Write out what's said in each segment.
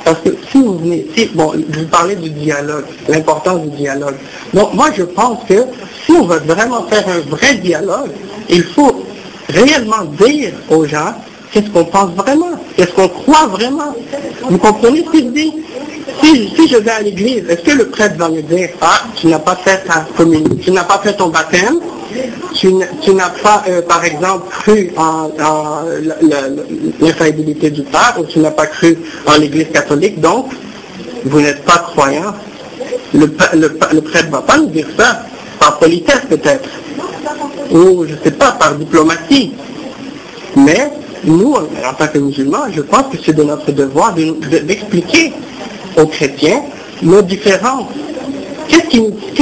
Parce que si vous venez, bon, vous parlez du dialogue, l'importance du dialogue. Donc moi je pense que si on veut vraiment faire un vrai dialogue, il faut réellement dire aux gens qu'est-ce qu'on pense vraiment, qu'est-ce qu'on croit vraiment. Vous comprenez ce que je dis? Si je vais à l'église, est-ce que le prêtre va me dire, ah, tu n'as pas fait ta communion, tu n'as pas fait ton baptême, tu n'as pas, par exemple, cru en l'infaillibilité du pape, ou tu n'as pas cru en l'église catholique, donc vous n'êtes pas croyant. Le prêtre ne va pas nous dire ça, par politesse peut-être, ou je ne sais pas, par diplomatie. Mais nous, en tant que musulmans, je pense que c'est de notre devoir d'expliquer aux chrétiens nos différences. Qu'est-ce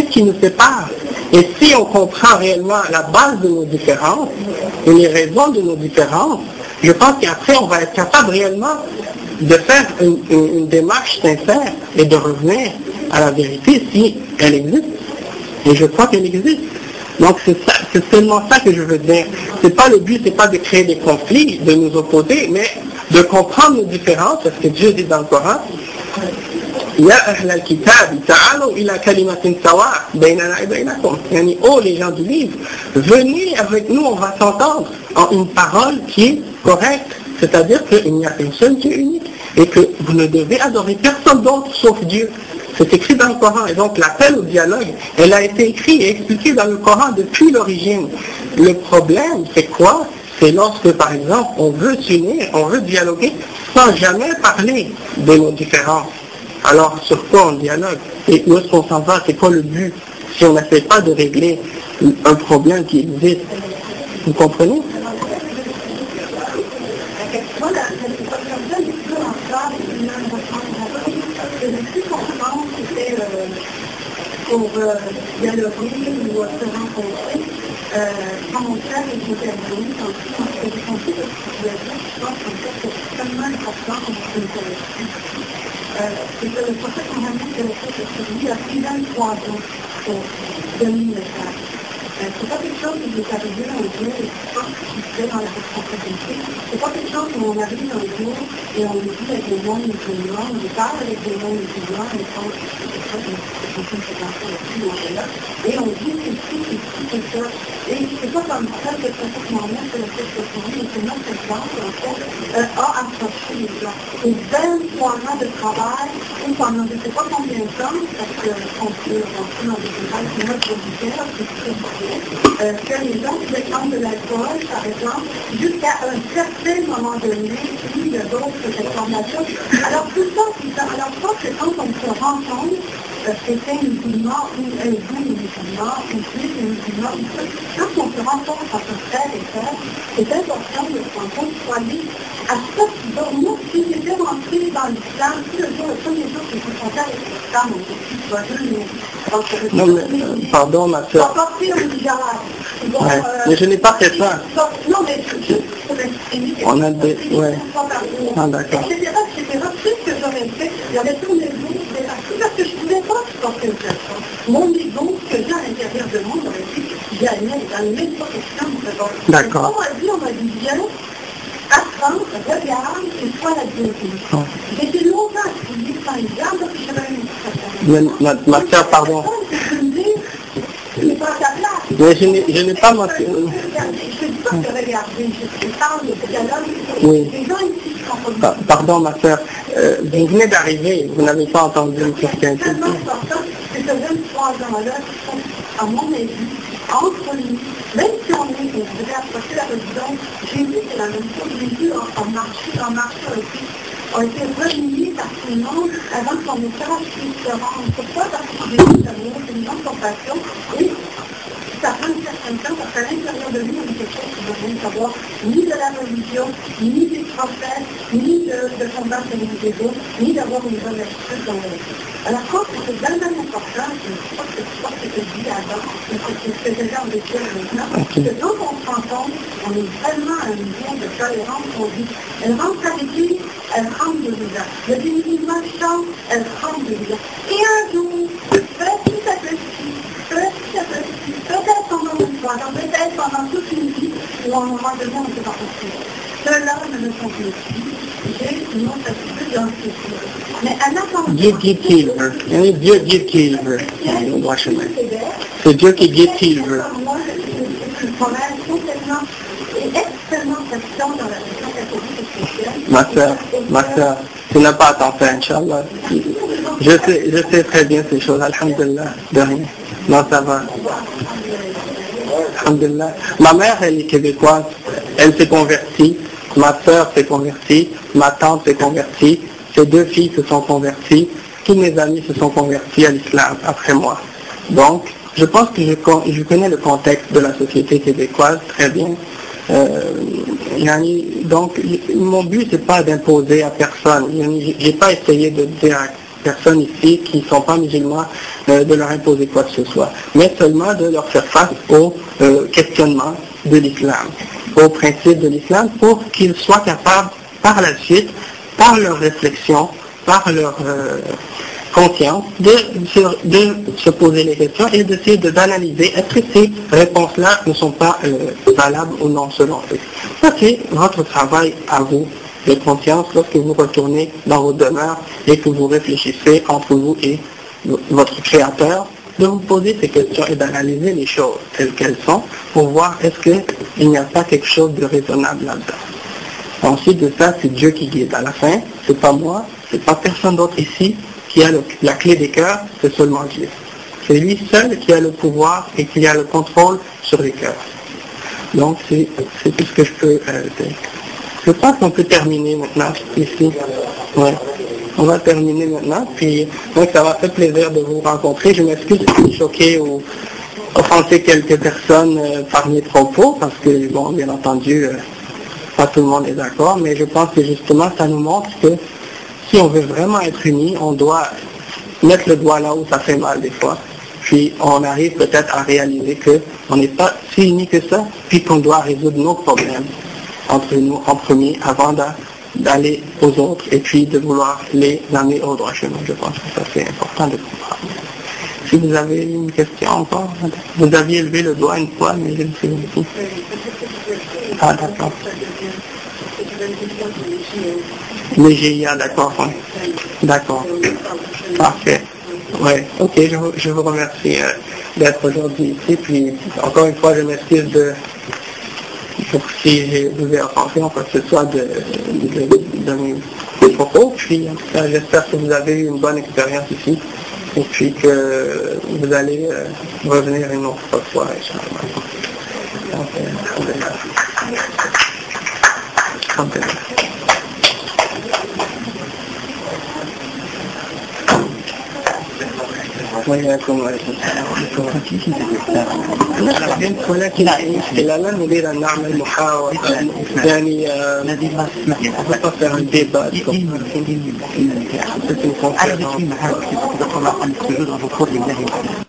qui nous sépare? Et si on comprend réellement la base de nos différences et les raisons de nos différences, je pense qu'après on va être capable réellement de faire une démarche sincère et de revenir à la vérité si elle existe. Et je crois qu'elle existe. Donc c'est seulement ça que je veux dire. C'est pas le but, c'est pas de créer des conflits, de nous opposer, mais de comprendre nos différences, parce que Dieu dit dans le Coran, Ya ahl al-kitab, ta'alu ila kalimatin sawa, baynana et baynakum. Yani, oh les gens du livre, venez avec nous, on va s'entendre en une parole qui est correcte, c'est-à-dire qu'il n'y a qu'une seule Dieu unique, et que vous ne devez adorer personne d'autre sauf Dieu. C'est écrit dans le Coran, et donc l'appel au dialogue, elle a été écrite et expliquée dans le Coran depuis l'origine. Le problème, c'est quoi? C'est lorsque, par exemple, on veut s'unir, on veut dialoguer, sans jamais parler de nos différences. Alors, sur quoi on dialogue? Et où est-ce qu'on s'en va? C'est quoi le but? Si on n'essaie pas de régler un problème qui existe. Vous comprenez? Pour dialoguer ou se rencontrer, quand mon frère est intervenu, quand j'ai compris que je pense que c'est extrêmement important pour une collection. C'est que le prophète Mohammed il a pris 23 ans pour donner une message. C'est pas quelque chose qui est arrivé un jour et qui se fait dans la responsabilité. C'est pas quelque chose où on arrive un jour et on dit avec le monde musulman, on parle avec le monde musulman, on pense que c'est quelque chose et on dit c'est ça. Et c'est pas comme ça que le prophète Mohammed fait le fait de mais c'est notre exemple, en fait, a approché les gens. Et 23 ans de travail, ou pendant je ne sais pas combien de temps, parce qu'on peut rentrer dans des détails, c'est notre producteur, c'est très bien, que les gens pouvaient prendre de l'alcool, par exemple, jusqu'à un certain moment donné, puis il y a d'autres informations. Alors tout ça, alors je pense que quand on se rencontre, c'était musulman ou hindou musulman, ou juif musulman, quand on se rencontre entre frères et sœurs, c'est important de se rencontrer pour aller à chaque jour. Moi, si j'étais rentrée dans l'islam, le premier jour que je suis rentrée avec l'islam, on était Non, mais, pardon, ma soeur. Ouais, mais je n'ai pas fait ça. Non, mais on a des... Ouais. Ah, d'accord. Etc. Tout ce que j'aurais fait, il y avait tous mes goûts, parce que je ne pouvais pas supporter une personne. Mon ego, que j'ai à l'intérieur de moi, j'aurais dit, jamais, dans même pas question de répondre. D'accord. On m'a dit, viens, apprends, regarde, et sois la bienvenue. J'étais longtemps à prier sans exemple, parce que j'avais une ma soeur, pardon. Mais je n'ai pas mentionné. Oui. Pardon, ma soeur. Vous venez d'arriver, vous n'avez pas entendu une question. C'est que 23 ans-là, à mon avis, entre nous, même si on devait approcher la résidence, j'ai vu que c'est la même chose. J'ai vu en marchant aussi. On été reliés par tout le monde avant que son message puisse se rendre. Pourquoi? Parce que j'ai vu d'amour, c'est une grande compassion. Et ça prend un certain temps parce qu'à l'intérieur de lui, on est quelque chose qui ne veut rien savoir ni de la religion, ni des prophètes, ni de combattre les égaux, ni d'avoir une bonne attitude dans la vie. Alors quand c'est vraiment important, je ne sais pas ce que je dis avant, mais c'est déjà en détail maintenant, que quand on se rencontre, on est vraiment à un niveau de tolérance, on dit, elle rentre à l'église, elle rentre de l'hiver. Le musulman chante, elle rentre de l'hiver. Et un jour, petit à petit, peut-être pendant une soirée, peut-être pendant toute une vie, ou à un moment donné, on ne peut pas poursuivre. Cela ne me convient plus. J'ai sinon ça se peut dans ce mais en attendant... Dieu guide qui il veut. Dieu guide qui il veut. Le droit chemin. C'est Dieu qui guide qui il veut. Moi, je suis quand même complètement et extrêmement patient dans la religion catholique et chrétienne. Ma soeur, tu n'as pas à t'en faire, Inch'Allah. Je sais très bien ces choses, alhamdulillah, de rien. Non, ça va. Alhamdulillah. Ma mère, elle est québécoise, elle s'est convertie, ma soeur s'est convertie, ma tante s'est convertie, ses 2 filles se sont converties, tous mes amis se sont convertis à l'islam après moi. Donc, je pense que je connais le contexte de la société québécoise très bien. Donc, mon but, c'est pas d'imposer à personne. J'ai pas essayé de dire à personne ici qui ne sont pas musulmans de leur imposer quoi que ce soit, mais seulement de leur faire face au questionnement de l'islam, aux principes de l'islam, pour qu'ils soient capables, par la suite, par leur réflexion, par leur conscience, de se poser les questions et d'essayer d'analyser est-ce que ces réponses-là ne sont pas valables ou non selon eux. Ça, c'est votre travail à vous de conscience lorsque vous retournez dans vos demeures et que vous réfléchissez entre vous et votre Créateur, de vous poser ces questions et d'analyser les choses telles qu'elles sont pour voir est-ce qu'il n'y a pas quelque chose de raisonnable là-dedans. Ensuite de ça, c'est Dieu qui guide. À la fin, c'est pas moi, c'est pas personne d'autre ici qui a la clé des cœurs, c'est seulement Dieu. C'est lui seul qui a le pouvoir et qui a le contrôle sur les cœurs. Donc c'est tout ce que je peux dire. Je pense qu'on peut terminer maintenant ici. Ouais. On va terminer maintenant. Puis donc ça m'a fait plaisir de vous rencontrer. Je m'excuse si j'ai choqué ou offensé quelques personnes par mes propos, parce que bon, bien entendu, pas tout le monde est d'accord, mais je pense que justement ça nous montre que si on veut vraiment être unis, on doit mettre le doigt là où ça fait mal des fois. Puis on arrive peut-être à réaliser qu'on n'est pas si unis que ça, puis qu'on doit résoudre nos problèmes entre nous en premier avant d'aller aux autres et puis de vouloir les amener au droit chemin. Je pense que ça c'est important de comprendre. Si vous avez une question encore, vous aviez levé le doigt une fois, mais je ne sais pas. Ah d'accord. Le GIA, d'accord. Ouais. D'accord. Parfait. Ouais. Ok, je vous remercie d'être aujourd'hui ici. Puis encore une fois, je m'excuse pour si je vous ai offensé en quoi que ce soit de mes propos. Puis en tout cas, j'espère que vous avez eu une bonne expérience ici. Et puis que vous allez revenir une autre fois. وإياكم وعليكم السلام ولكن لا نريد أن نعمل محاولة يعني نتصل عن ديبات على ذكر محاولة عن السجود والركوع لله